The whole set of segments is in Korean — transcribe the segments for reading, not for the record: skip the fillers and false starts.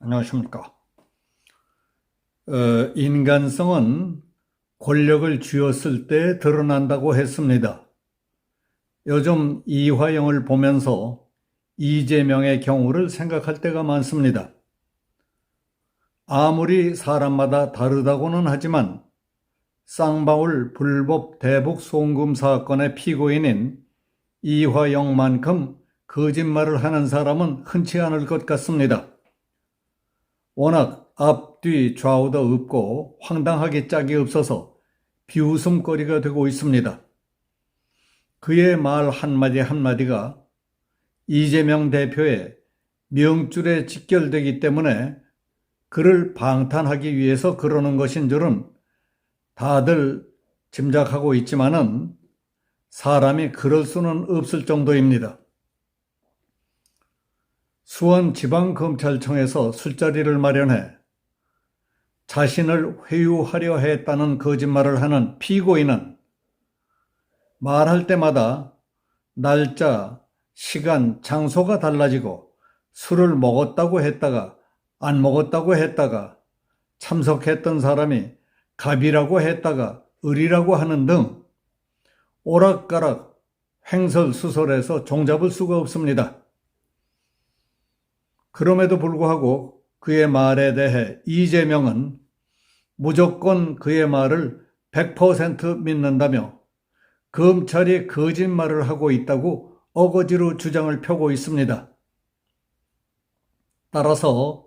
안녕하십니까. 인간성은 권력을 쥐었을 때 드러난다고 했습니다. 요즘 이화영을 보면서 이재명의 경우를 생각할 때가 많습니다. 아무리 사람마다 다르다고는 하지만 쌍방울 불법 대북 송금 사건의 피고인인 이화영만큼 거짓말을 하는 사람은 흔치 않을 것 같습니다. 워낙 앞뒤 좌우도 없고 황당하게 짝이 없어서 비웃음거리가 되고 있습니다. 그의 말 한마디 한마디가 이재명 대표의 명줄에 직결되기 때문에 그를 방탄하기 위해서 그러는 것인 줄은 다들 짐작하고 있지만은 사람이 그럴 수는 없을 정도입니다. 수원지방검찰청에서 술자리를 마련해 자신을 회유하려 했다는 거짓말을 하는 피고인은 말할 때마다 날짜, 시간, 장소가 달라지고 술을 먹었다고 했다가 안 먹었다고 했다가 참석했던 사람이 갑이라고 했다가 을이라고 하는 등 오락가락 횡설수설해서 종잡을 수가 없습니다. 그럼에도 불구하고 그의 말에 대해 이재명은 무조건 그의 말을 100% 믿는다며 검찰이 거짓말을 하고 있다고 어거지로 주장을 펴고 있습니다. 따라서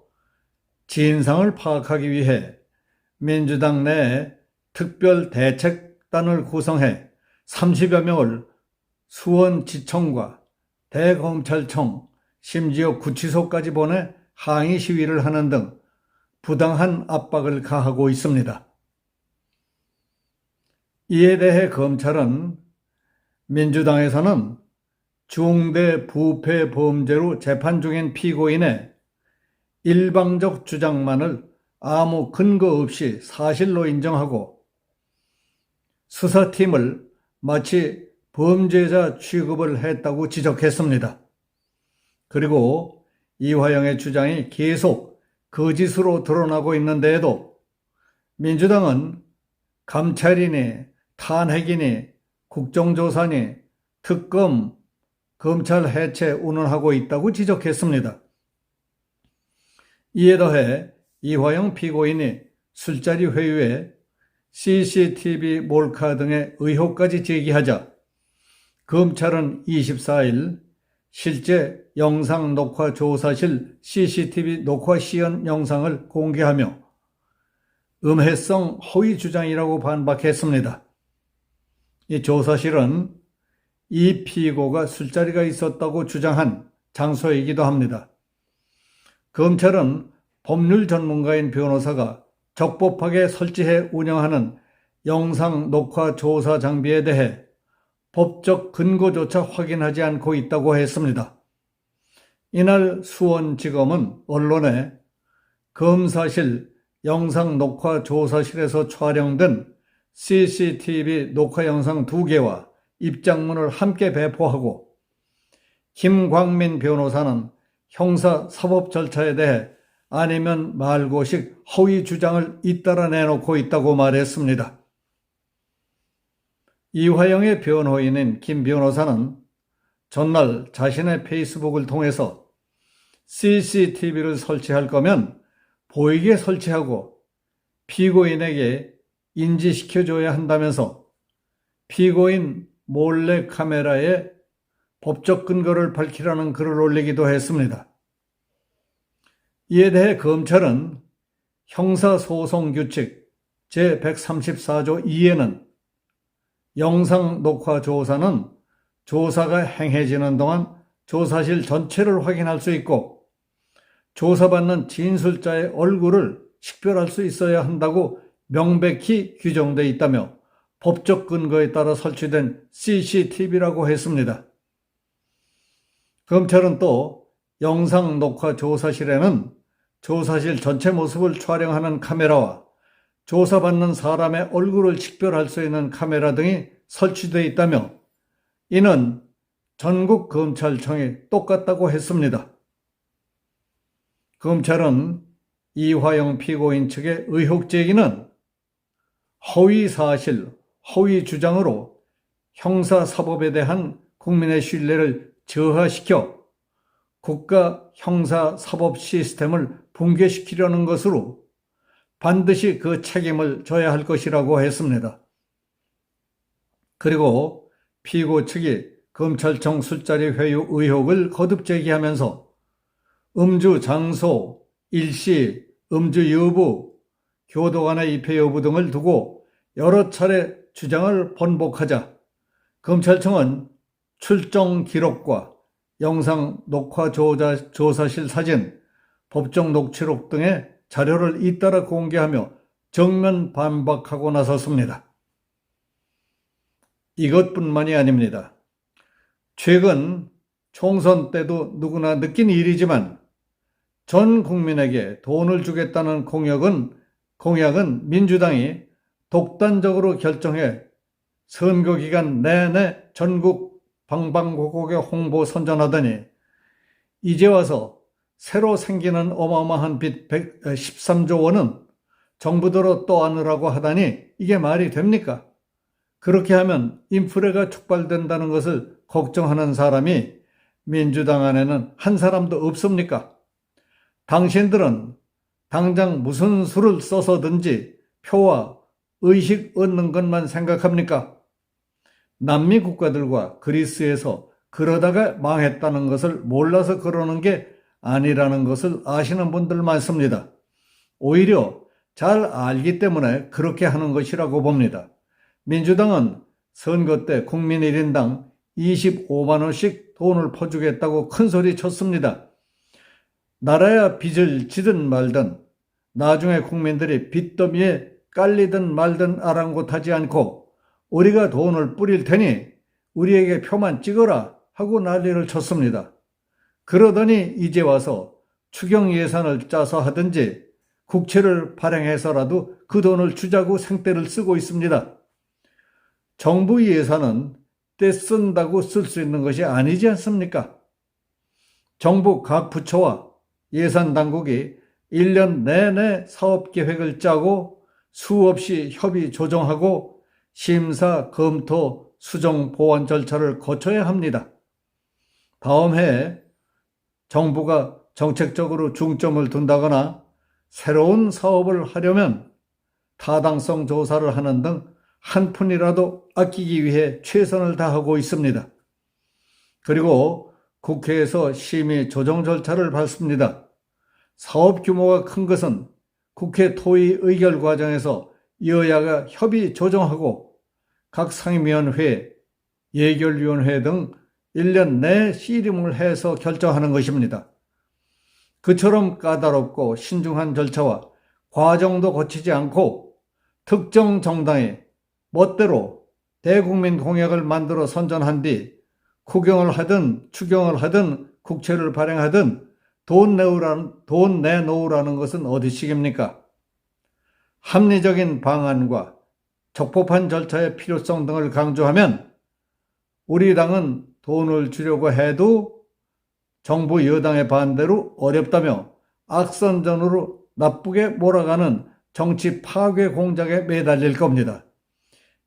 진상을 파악하기 위해 민주당 내에 특별대책단을 구성해 30여 명을 수원지청과 대검찰청, 심지어 구치소까지 보내 항의 시위를 하는 등 부당한 압박을 가하고 있습니다. 이에 대해 검찰은 민주당에서는 중대 부패 범죄로 재판 중인 피고인의 일방적 주장만을 아무 근거 없이 사실로 인정하고 수사팀을 마치 범죄자 취급을 했다고 지적했습니다. 그리고 이화영의 주장이 계속 거짓으로 드러나고 있는데도 민주당은 감찰이니 탄핵이니 국정조사니 특검, 검찰 해체 운운하고 있다고 지적했습니다. 이에 더해 이화영 피고인이 술자리 회유에 CCTV 몰카 등의 의혹까지 제기하자 검찰은 24일 실제 영상 녹화 조사실 CCTV 녹화 시연 영상을 공개하며 음해성 허위 주장이라고 반박했습니다. 이 조사실은 이 피고가 술자리가 있었다고 주장한 장소이기도 합니다. 검찰은 법률 전문가인 변호사가 적법하게 설치해 운영하는 영상 녹화 조사 장비에 대해 법적 근거조차 확인하지 않고 있다고 했습니다. 이날 수원지검은 언론에 검사실 영상 녹화 조사실에서 촬영된 CCTV 녹화 영상 2개와 입장문을 함께 배포하고 김광민 변호사는 형사 사법 절차에 대해 아니면 말고식 허위 주장을 잇따라 내놓고 있다고 말했습니다. 이화영의 변호인인 김 변호사는 전날 자신의 페이스북을 통해서 CCTV를 설치할 거면 보이게 설치하고 피고인에게 인지시켜줘야 한다면서 피고인 몰래 카메라에 법적 근거를 밝히라는 글을 올리기도 했습니다. 이에 대해 검찰은 형사소송규칙 제134조 2에는 영상 녹화 조사는 조사가 행해지는 동안 조사실 전체를 확인할 수 있고 조사받는 진술자의 얼굴을 식별할 수 있어야 한다고 명백히 규정되어 있다며 법적 근거에 따라 설치된 CCTV라고 했습니다. 검찰은 또 영상 녹화 조사실에는 조사실 전체 모습을 촬영하는 카메라와 조사받는 사람의 얼굴을 식별할 수 있는 카메라 등이 설치되어 있다며 이는 전국 검찰청이 똑같다고 했습니다. 검찰은 이화영 피고인 측의 의혹 제기는 허위 사실, 허위 주장으로 형사사법에 대한 국민의 신뢰를 저하시켜 국가 형사사법 시스템을 붕괴시키려는 것으로 반드시 그 책임을 져야 할 것이라고 했습니다. 그리고 피고 측이 검찰청 술자리 회유 의혹을 거듭 제기하면서 음주 장소, 일시, 음주 여부, 교도관의 입회 여부 등을 두고 여러 차례 주장을 번복하자 검찰청은 출정 기록과 영상 녹화 조사실 사진, 법정 녹취록 등의 자료를 잇따라 공개하며 정면 반박하고 나섰습니다. 이것뿐만이 아닙니다. 최근 총선 때도 누구나 느낀 일이지만 전 국민에게 돈을 주겠다는 공약은 민주당이 독단적으로 결정해 선거 기간 내내 전국 방방곡곡에 홍보 선전하더니 이제 와서 새로 생기는 어마어마한 빚 13조 원은 정부대로 떠안으라고 하다니 이게 말이 됩니까? 그렇게 하면 인플레가 촉발된다는 것을 걱정하는 사람이 민주당 안에는 한 사람도 없습니까? 당신들은 당장 무슨 수를 써서든지 표와 의식 얻는 것만 생각합니까? 남미 국가들과 그리스에서 그러다가 망했다는 것을 몰라서 그러는 게 아니라는 것을 아시는 분들 많습니다. 오히려 잘 알기 때문에 그렇게 하는 것이라고 봅니다. 민주당은 선거 때 국민 1인당 25만 원씩 돈을 퍼주겠다고 큰소리 쳤습니다. 나라야 빚을 지든 말든 나중에 국민들이 빚더미에 깔리든 말든 아랑곳하지 않고 우리가 돈을 뿌릴 테니 우리에게 표만 찍어라 하고 난리를 쳤습니다. 그러더니 이제 와서 추경 예산을 짜서 하든지 국채를 발행해서라도 그 돈을 주자고 생떼를 쓰고 있습니다. 정부 예산은 때 쓴다고 쓸 수 있는 것이 아니지 않습니까? 정부 각 부처와 예산 당국이 1년 내내 사업 계획을 짜고 수없이 협의 조정하고 심사, 검토, 수정, 보완 절차를 거쳐야 합니다. 다음 해에 정부가 정책적으로 중점을 둔다거나 새로운 사업을 하려면 타당성 조사를 하는 등 한 푼이라도 아끼기 위해 최선을 다하고 있습니다. 그리고 국회에서 심의 조정 절차를 밟습니다. 사업 규모가 큰 것은 국회 토의 의결 과정에서 여야가 협의 조정하고 각 상임위원회, 예결위원회 등 1년 내 씨름을 해서 결정하는 것입니다. 그처럼 까다롭고 신중한 절차와 과정도 거치지 않고 특정 정당이 멋대로 대국민 공약을 만들어 선전한 뒤 구경을 하든 추경을 하든 국채를 발행하든 돈 내놓으라는 것은 어디식입니까? 합리적인 방안과 적법한 절차의 필요성 등을 강조하면 우리 당은 돈을 주려고 해도 정부 여당의 반대로 어렵다며 악선전으로 나쁘게 몰아가는 정치 파괴 공작에 매달릴 겁니다.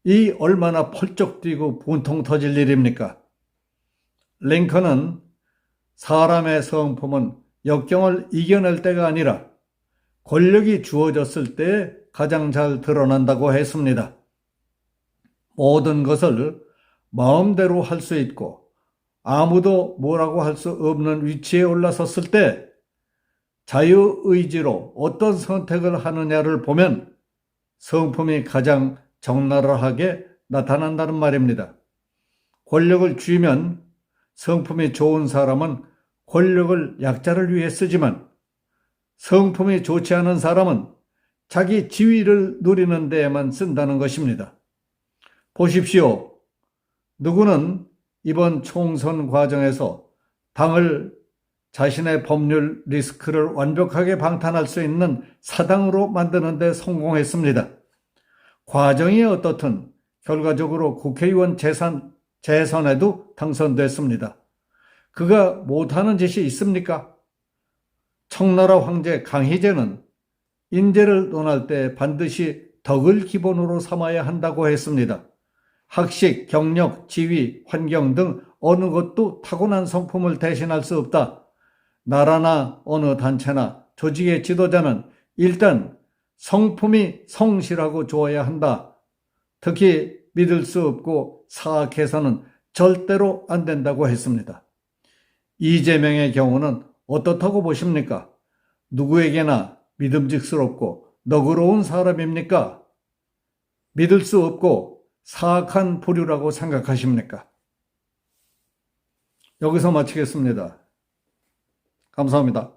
이 얼마나 펄쩍 뛰고 분통 터질 일입니까? 링컨은 사람의 성품은 역경을 이겨낼 때가 아니라 권력이 주어졌을 때 가장 잘 드러난다고 했습니다. 모든 것을 마음대로 할 수 있고 아무도 뭐라고 할 수 없는 위치에 올라섰을 때 자유의지로 어떤 선택을 하느냐를 보면 성품이 가장 적나라하게 나타난다는 말입니다. 권력을 쥐면 성품이 좋은 사람은 권력을 약자를 위해 쓰지만 성품이 좋지 않은 사람은 자기 지위를 누리는 데에만 쓴다는 것입니다. 보십시오. 누구는 이번 총선 과정에서 당을 자신의 법률 리스크를 완벽하게 방탄할 수 있는 사당으로 만드는 데 성공했습니다. 과정이 어떻든 결과적으로 국회의원 재선에도 당선됐습니다. 그가 못하는 짓이 있습니까? 청나라 황제 강희제는 인재를 논할 때 반드시 덕을 기본으로 삼아야 한다고 했습니다. 학식, 경력, 지위, 환경 등 어느 것도 타고난 성품을 대신할 수 없다. 나라나 어느 단체나 조직의 지도자는 일단 성품이 성실하고 좋아야 한다. 특히 믿을 수 없고 사악해서는 절대로 안 된다고 했습니다. 이재명의 경우는 어떻다고 보십니까? 누구에게나 믿음직스럽고 너그러운 사람입니까? 믿을 수 없고 사악한 부류라고 생각하십니까? 여기서 마치겠습니다. 감사합니다.